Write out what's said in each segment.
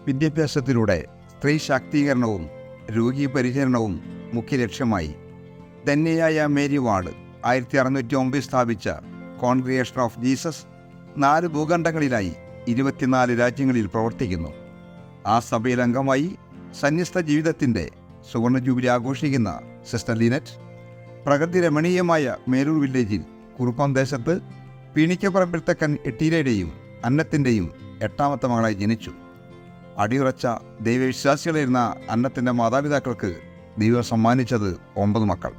വിദ്യാഭ്യാസത്തിലൂടെ സ്ത്രീ ശാക്തീകരണവും രോഗീ പരിചരണവും മുഖ്യ ലക്ഷ്യമായി ധന്യയായ മേരി വാർഡ് 1609 സ്ഥാപിച്ച കോൺഗ്രിഗേഷൻ ഓഫ് ജീസസ് 4 ഭൂഖണ്ഡങ്ങളിലായി 24 രാജ്യങ്ങളിൽ പ്രവർത്തിക്കുന്നു. ആ സഭയിൽ അംഗമായി സന്യസ്ത ജീവിതത്തിൻ്റെ സുവർണ ജൂബിലി ആഘോഷിക്കുന്ന സിസ്റ്റർ ലിനറ്റ് പ്രകൃതി രമണീയമായ മേരൂർ വില്ലേജിൽ കുറുപ്പം ദേശത്ത് പീണിക്കപ്പറമ്പിൽ തെക്കൻ എട്ടീരയുടെയും അന്നത്തിൻ്റെയും 8ാമത്തെ മകളായി ജനിച്ചു. അടിയുറച്ച ദൈവവിശ്വാസികളായിരുന്ന അന്നത്തിൻ്റെ മാതാപിതാക്കൾക്ക് ദൈവം സമ്മാനിച്ചത് 9 മക്കൾ.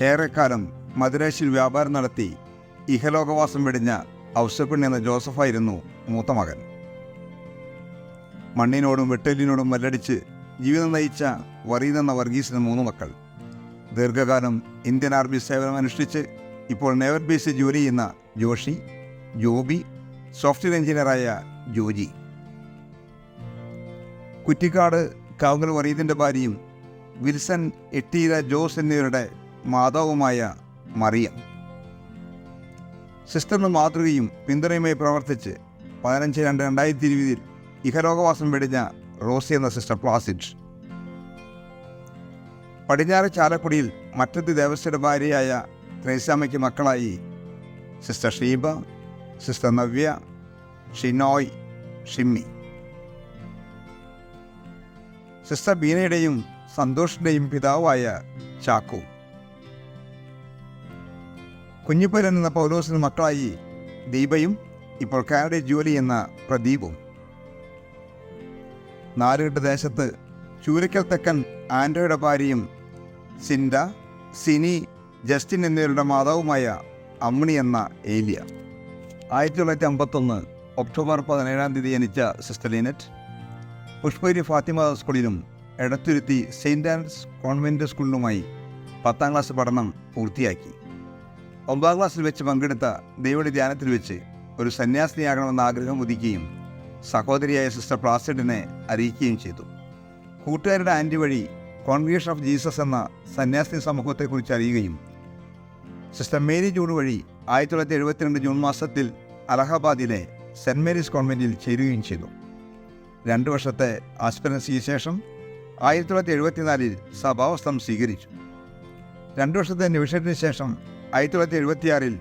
ഏറെക്കാലം മദുരേശിൽ വ്യാപാരം നടത്തി ഇഹലോകവാസം വെടിഞ്ഞ ഔസേപ്പൻ എന്ന ജോസഫായിരുന്നു മൂത്ത മകൻ. മണ്ണിനോടും വെട്ടലിനോടും മല്ലടിച്ച് ജീവിതം നയിച്ച വറീദ് എന്ന വർഗീസിന് 3 മക്കൾ. ദീർഘകാലം ഇന്ത്യൻ ആർമി സേവനമനുഷ്ഠിച്ച് ഇപ്പോൾ നേവൽ ബേസിൽ ജോലി ചെയ്യുന്ന ജോഷി, ജോബി, സോഫ്റ്റ്വെയർ എഞ്ചിനീയറായ ജോജി. കുറ്റിക്കാട് കാവുങ്കൽ വറീദിൻ്റെ ഭാര്യയും വിൽസൺ എട്ടീര ജോസ് എന്നിവരുടെ മാതാവുമായ മറിയം. സിസ്റ്ററിന് മാതൃകയും പിന്തുണയുമായി പ്രവർത്തിച്ച് 15/2/2020 ഇഹലോകവാസം വെടിഞ്ഞ റോസി എന്ന സിസ്റ്റർ പ്ലാസിഡ്. പടിഞ്ഞാറ് ചാലക്കുടിയിൽ മറ്റത്ത് ദേവസ്വയുടെ ഭാര്യയായ ത്രേസ്യാമ്മയ്ക്ക് മക്കളായി sister Sheeba, sister Navya, Shinoy, Shimmy. Sister ബീനയുടെയും സന്തോഷിൻ്റെയും പിതാവായ ചാക്കു. കുഞ്ഞിപ്പരൻ എന്ന പൗലോസിന് മക്കളായി ദീപയും ഇപ്പോൾ കാനഡയിൽ ജോലി എന്ന പ്രദീപും. നാലുകെട്ട് ദേശത്ത് ചൂരക്കൽ തെക്കൻ ആൻഡ്രോയുടെ ഭാര്യയും സിൻഡ, സിനി, ജസ്റ്റിൻ എന്നിവരുടെ മാതാവുമായ അമ്മിണി എന്ന ഏലിയ. 1951 ഒക്ടോബർ 17 ജനിച്ച സിസ്റ്റർ ലിനറ്റ് പുഷ്പഗിരി ഫാത്തിമ സ്കൂളിലും Edathuruthy saint Ans convent സ്കൂളിലുമായി 10ാം class പഠനം പൂർത്തിയാക്കി. 9ാം ക്ലാസ്സിൽ വെച്ച് പങ്കെടുത്ത ദൈവയുടെ ധ്യാനത്തിൽ വെച്ച് ഒരു സന്യാസിനിയാകണമെന്ന ആഗ്രഹം ഉദിക്കുകയും സഹോദരിയായ സിസ്റ്റർ പ്ലാസിഡിനെ അറിയിക്കുകയും ചെയ്തു. കൂട്ടുകാരുടെ ആൻറ്റി വഴി കോൺഗ്രിഗേഷൻ ഓഫ് ജീസസ് എന്ന സന്യാസിനി സമൂഹത്തെക്കുറിച്ച് അറിയുകയും സിസ്റ്റർ മേരി ജൂൺ വഴി 1972 ജൂൺ മാസത്തിൽ അലഹബാദിലെ സെൻറ് മേരീസ് കോൺവെൻറ്റിൽ ചേരുകയും ചെയ്തു. 2 വർഷത്തെ ആസ്പിറൻസിക്ക് ശേഷം 1974 സഭാവസ്ത്രം സ്വീകരിച്ചു. 2 വർഷത്തെ നിമിഷത്തിന് ശേഷം 1976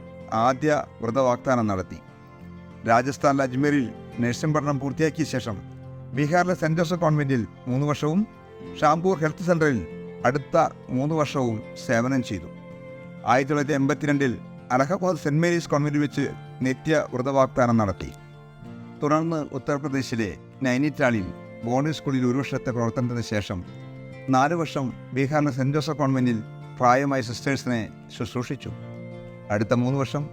ആദ്യ വ്രതവാഗ്ദാനം നടത്തി. രാജസ്ഥാനിലെ അജ്മീറിൽ നഴ്സിംഗ് പഠനം പൂർത്തിയാക്കിയ ശേഷം ബീഹാറിലെ സെൻറ് ജോസഫ് കോൺവെൻറ്റിൽ 3 വർഷവും ഷാംപൂർ ഹെൽത്ത് സെൻ്ററിൽ അടുത്ത 3 വർഷവും സേവനം ചെയ്തു. 1982 അലഹബാദ് സെൻറ് മേരീസ് കോൺവെൻറ്റിൽ വെച്ച് നിത്യ വ്രതവാഗ്ദാനം നടത്തി. തുടർന്ന് ഉത്തർപ്രദേശിലെ നൈനിറ്റാളിൽ ബോർഡിംഗ് സ്കൂളിൽ 1 വർഷത്തെ പ്രവർത്തനത്തിന് ശേഷം 4 വർഷം ബീഹാറിലെ സെൻറ് ജോസഫ് കോൺവെൻറ്റിൽ പ്രായമായ സിസ്റ്റേഴ്സിനെ ശുശ്രൂഷിച്ചു. അടുത്ത 3 വർഷം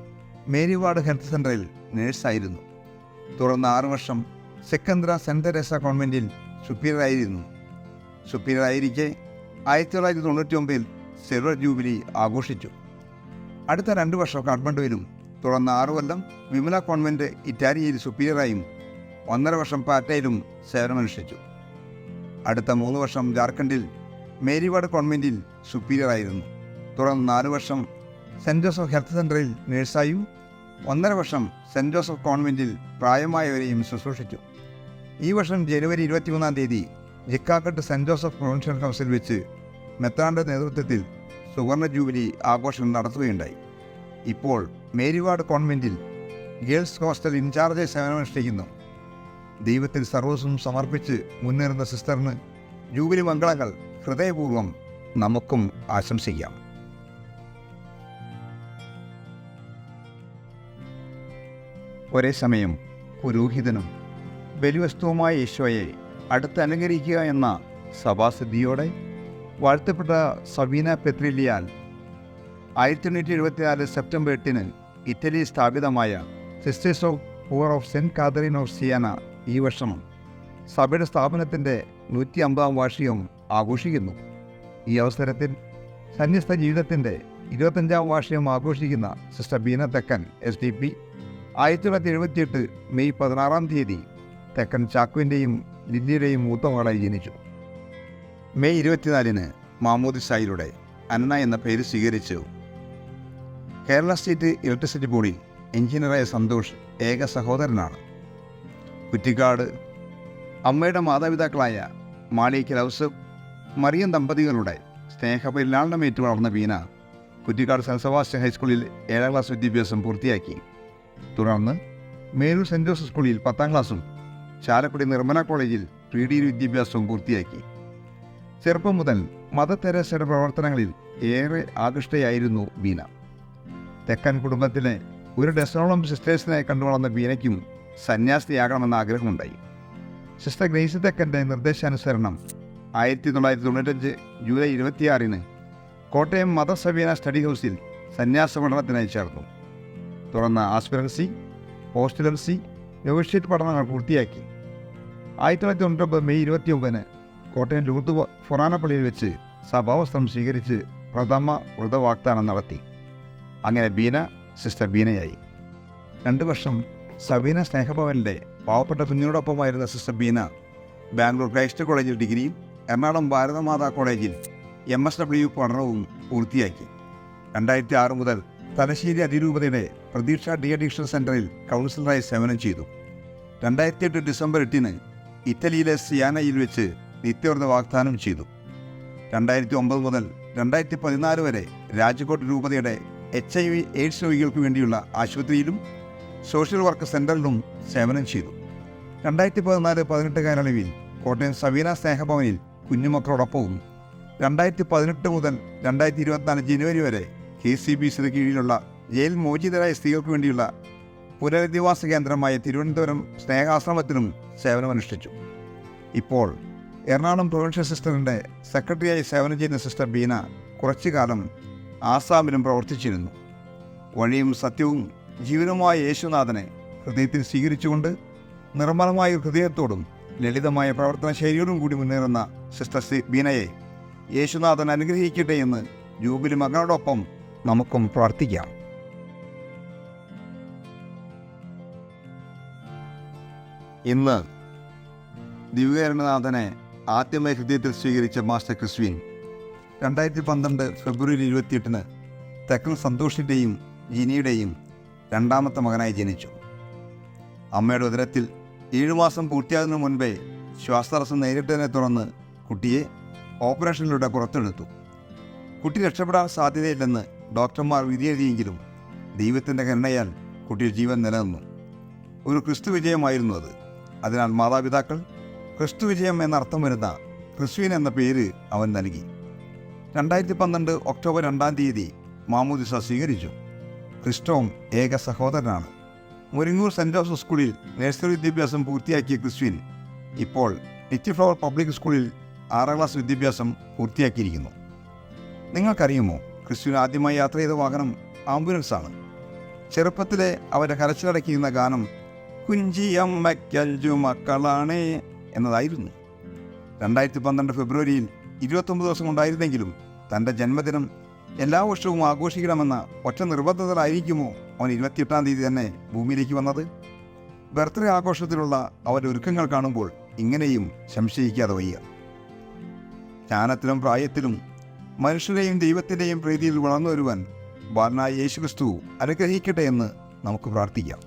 മേരി വാർഡ് ഹെൽത്ത് സെൻ്ററിൽ നേഴ്സായിരുന്നു. തുടർന്ന് 6 വർഷം സെക്കന്ദ്ര സെൻറ് തെരേസ കോൺവെൻറ്റിൽ സുപ്പീരിയറായിരുന്നു. സുപ്പീരിയറായിരിക്കെ 1999 സിൽവർ ജൂബിലി ആഘോഷിച്ചു. അടുത്ത 2 വർഷം കാഠ്മണ്ഡുവിലും തുടർന്ന് 6 കൊല്ലം വിമല കോൺവെൻറ്റ് ഇറ്റാലിയയിൽ സുപ്പീരിയറായും 1.5 വർഷം പാറ്റയിലും സേവനമനുഷ്ഠിച്ചു. അടുത്ത 3 വർഷം ജാർഖണ്ഡിൽ മേരിവാഡ് കോൺവെൻറ്റിൽ സുപ്പീരിയറായിരുന്നു. തുടർന്ന് 4 വർഷം സെൻറ് ജോസഫ് ഹെൽത്ത് സെൻ്ററിൽ നേഴ്സായും 1.5 വർഷം സെൻറ് ജോസഫ് കോൺവെൻറ്റിൽ പ്രായമായവരെയും ശുശ്രൂഷിച്ചു. ഈ വർഷം ജനുവരി 23 ജിക്കാക്കട്ട് സെൻറ് ജോസഫ് പ്രൊവിൻഷ്യൽ കൗൺസിൽ വെച്ച് മെത്രാൻ്റെ നേതൃത്വത്തിൽ സുവർണ ജൂബിലി ആഘോഷം നടത്തുകയുണ്ടായി. ഇപ്പോൾ മേരിവാഡ് കോൺവെൻറ്റിൽ ഗേൾസ് ഹോസ്റ്റൽ ഇൻചാർജായി സേവനമനുഷ്ഠിക്കുന്നു. ദൈവത്തിൽ സർവസ്വം സമർപ്പിച്ച് മുന്നേറുന്ന സിസ്റ്ററിന് ജൂബിലി മംഗളങ്ങൾ ഹൃദയപൂർവ്വം നമുക്കും ആശംസിക്കാം. ഒരേ സമയം പുരോഹിതനും ബലിവസ്തുവുമായ ഈശോയെ അടുത്ത് അനുകരിക്കുക എന്ന സഭാസിദ്ധിയോടെ വാഴ്ത്തപ്പെട്ട സബീന പെത്രിലിയാൽ 1974 സെപ്റ്റംബർ 8 ഇറ്റലിയിൽ സ്ഥാപിതമായ Sisters of Poor of Saint Catherine of Siena ഈ വർഷം സഭയുടെ സ്ഥാപനത്തിൻ്റെ 150ാം വാർഷികം ആഘോഷിക്കുന്നു. ഈ അവസരത്തിൽ സന്യസ്ത ജീവിതത്തിൻ്റെ 25ാം വാർഷികം ആഘോഷിക്കുന്ന സിസ്റ്റർ ബീന തെക്കൻ SDP 1978 മെയ് 16 തെക്കൻ ചാക്കുവിൻ്റെയും ലില്ലിയുടെയും മൂത്ത മകളായി ജനിച്ചു. മെയ് 24 മാമോദിസായിലൂടെ അന്ന എന്ന പേര് സ്വീകരിച്ചു. കേരള സ്റ്റേറ്റ് ഇലക്ട്രിസിറ്റി ബോർഡിൽ എഞ്ചിനീയറായ സന്തോഷ് ഏക സഹോദരനാണ്. കുറ്റിക്കാട് അമ്മയുടെ മാതാപിതാക്കളായ മാളിയേക്കൽ ഔസഫ് മറിയം ദമ്പതികളുടെ സ്നേഹപരിലാളനമേറ്റു വളർന്ന ബീന കുറ്റിക്കാട് സെൻറ്റ് സെബാസ്റ്റ്യൻ ഹൈസ്കൂളിൽ 7ാം ക്ലാസ് വിദ്യാഭ്യാസം പൂർത്തിയാക്കി. തുടർന്ന് മേലൂർ സെൻറ്റ് ജോസഫ് സ്കൂളിൽ 10ാം ക്ലാസ്സും ചാലക്കുടി നിർമ്മല കോളേജിൽ പ്രീ വിദ്യാഭ്യാസവും പൂർത്തിയാക്കി. ചെറുപ്പം മുതൽ മദർ തെരേസയുടെ പ്രവർത്തനങ്ങളിൽ ഏറെ ആകൃഷ്ടയായിരുന്നു ബീന. തെക്കൻ കുടുംബത്തിലെ ഒരു ഡസനോളം സിസ്റ്റേഴ്സിനെ കണ്ടുവളർന്ന ബീനയ്ക്കും സന്യാസിയാകണമെന്ന ആഗ്രഹമുണ്ടായി. സിസ്റ്റർ ഗ്രേസി തെക്കൻ്റെ നിർദ്ദേശാനുസരണം 1995 July 26 Kottayam mother Sabina study ഹൗസിൽ സന്യാസ പഠനത്തിനായി ചേർന്നു. തുടർന്ന് ആസ്പിറൻസി, പോസ്റ്റുലൻസി, നോവിഷ്യേറ്റ് പഠനങ്ങൾ പൂർത്തിയാക്കി. 1999 മെയ് 29 കോട്ടയം ലൂർദ് ഫൊറാനപ്പള്ളിയിൽ വെച്ച് സഭാവസ്ത്രം സ്വീകരിച്ച് പ്രഥമ വ്രതവാഗ്ദാനം നടത്തി. അങ്ങനെ ബീന സിസ്റ്റർ ബീനയായി. 2 വർഷം സബീന സ്നേഹഭവനിലെ പാവപ്പെട്ട കുഞ്ഞിനോടൊപ്പമായിരുന്ന സിസ്റ്റർ ബീന ബാംഗ്ലൂർ ക്രൈസ്റ്റ് കോളേജിൽ ഡിഗ്രിയും എറണാകുളം ഭാരതമാതാ കോളേജിൽ MSW പഠനവും പൂർത്തിയാക്കി. 2006 മുതൽ തലശ്ശേരി അതിരൂപതയുടെ പ്രതീക്ഷ ഡി അഡിക്ഷൻ സെൻ്ററിൽ കൗൺസിലറായി സേവനം ചെയ്തു. 2008 ഡിസംബർ 8 ഇറ്റലിയിലെ സിയാനയിൽ വെച്ച് നിത്യവ്രത വാഗ്ദാനം ചെയ്തു. 2009 മുതൽ 2014 വരെ രാജകോട്ട് രൂപതയുടെ HIV AIDS രോഗികൾക്ക് വേണ്ടിയുള്ള ആശുപത്രിയിലും സോഷ്യൽ വർക്ക് സെൻ്ററിലും സേവനം ചെയ്തു. 2014-18 കാലയളവിൽ കോട്ടയം സബീന സ്നേഹഭവനിൽ കുഞ്ഞുമക്കളോടൊപ്പവും 2018 മുതൽ 2024 ജനുവരി വരെ KCBCയുടെ കീഴിലുള്ള ജയിൽ മോചിതരായ സ്ത്രീകൾക്ക് വേണ്ടിയുള്ള പുനരധിവാസ കേന്ദ്രമായ തിരുവനന്തപുരം സ്നേഹാശ്രമത്തിലും സേവനമനുഷ്ഠിച്ചു. ഇപ്പോൾ എറണാകുളം പ്രൊവിൻഷ്യൽ സിസ്റ്ററിൻ്റെ സെക്രട്ടറിയായി സേവനം ചെയ്യുന്ന സിസ്റ്റർ ബീന കുറച്ചു കാലം ആസാമിലും പ്രവർത്തിച്ചിരുന്നു. വഴിയും സത്യവും ജീവനുമായ യേശുനാഥനെ ഹൃദയത്തിൽ സ്വീകരിച്ചുകൊണ്ട് നിർമ്മലമായ ഹൃദയത്തോടും ലളിതമായ പ്രവർത്തന ശൈലിയോടും കൂടി മുന്നേറുന്ന സിസ്റ്റർ ബീനയെ യേശുനാഥൻ അനുഗ്രഹിക്കട്ടെ എന്ന് ജൂബിലി മകനോടൊപ്പം നമുക്കും പ്രാർത്ഥിക്കാം. ഇന്ന് ദിവ്യകാരുണ്യനാഥനെ ആദ്യമായി ഹൃദയത്തിൽ സ്വീകരിച്ച മാസ്റ്റർ ക്രിസ്വിൻ 2012 ഫെബ്രുവരി 28 തെക്കൻ സന്തോഷിൻ്റെയും ജിനിയുടെയും 2ാമത്തെ മകനായി ജനിച്ചു. അമ്മയുടെ ഉദരത്തിൽ 7 മാസം പൂർത്തിയാകുന്നതിന് മുൻപേ ശ്വാസതടസ്സം നേരിട്ടതിനെ തുടർന്ന് കുട്ടിയെ ഓപ്പറേഷനിലൂടെ പുറത്തെടുത്തു. കുട്ടി രക്ഷപ്പെടാൻ സാധ്യതയില്ലെന്ന് ഡോക്ടർമാർ വിധിയെഴുതിയെങ്കിലും ദൈവത്തിൻ്റെ കരുണയാൽ കുട്ടിയുടെ ജീവൻ നിലനിന്നു. ഒരു ക്രിസ്തു വിജയമായിരുന്നു അത്. അതിനാൽ മാതാപിതാക്കൾ ക്രിസ്തു വിജയം എന്നർത്ഥം വരുന്ന ക്രിസ്വിൻ എന്ന പേര് അവൻ നൽകി. 2012 ഒക്ടോബർ 2 മാമോദിസ സ്വീകരിച്ചു. ക്രിസ്റ്റോം ഏക സഹോദരനാണ്. മുരിങ്ങൂർ സെൻറ്റ് ജോസഫ് സ്കൂളിൽ നഴ്സറി വിദ്യാഭ്യാസം പൂർത്തിയാക്കിയ ക്രിസ്വിൻ ഇപ്പോൾ നിത്യഫ്ലവർ പബ്ലിക് സ്കൂളിൽ 6ാം ക്ലാസ് വിദ്യാഭ്യാസം പൂർത്തിയാക്കിയിരിക്കുന്നു. നിങ്ങൾക്കറിയുമോ, ക്രിസ്വിൻ ആദ്യമായി യാത്ര ചെയ്ത വാഹനം ആംബുലൻസാണ്. ചെറുപ്പത്തിലെ അവരുടെ കരച്ചിലടക്കിയിരുന്ന ഗാനം കുഞ്ചിയമ്മയ്ക്കഞ്ചു മക്കളാണേ എന്നതായിരുന്നു. 2012 ഫെബ്രുവരിയിൽ 29 ദിവസം കൊണ്ടായിരുന്നെങ്കിലും തൻ്റെ ജന്മദിനം എല്ലാ വർഷവും ആഘോഷിക്കണമെന്ന ഒറ്റ നിർബന്ധത്തിലായിരിക്കുമോ അവൻ 28-ാം തീയതി തന്നെ ഭൂമിയിലേക്ക് വന്നത്? ബർത്ത്ഡേ ആഘോഷത്തിലുള്ള അവരുടെ ഒരുക്കങ്ങൾ കാണുമ്പോൾ ഇങ്ങനെയും സംശയിക്കാതെ വയ്യ. ജ്ഞാനത്തിലും പ്രായത്തിലും മനുഷ്യരെയും ദൈവത്തിൻ്റെയും പ്രീതിയിൽ വളർന്നു വരുവാൻ ബാലനായ യേശുക്രിസ്തു അനുഗ്രഹിക്കട്ടെ എന്ന് നമുക്ക് പ്രാർത്ഥിക്കാം.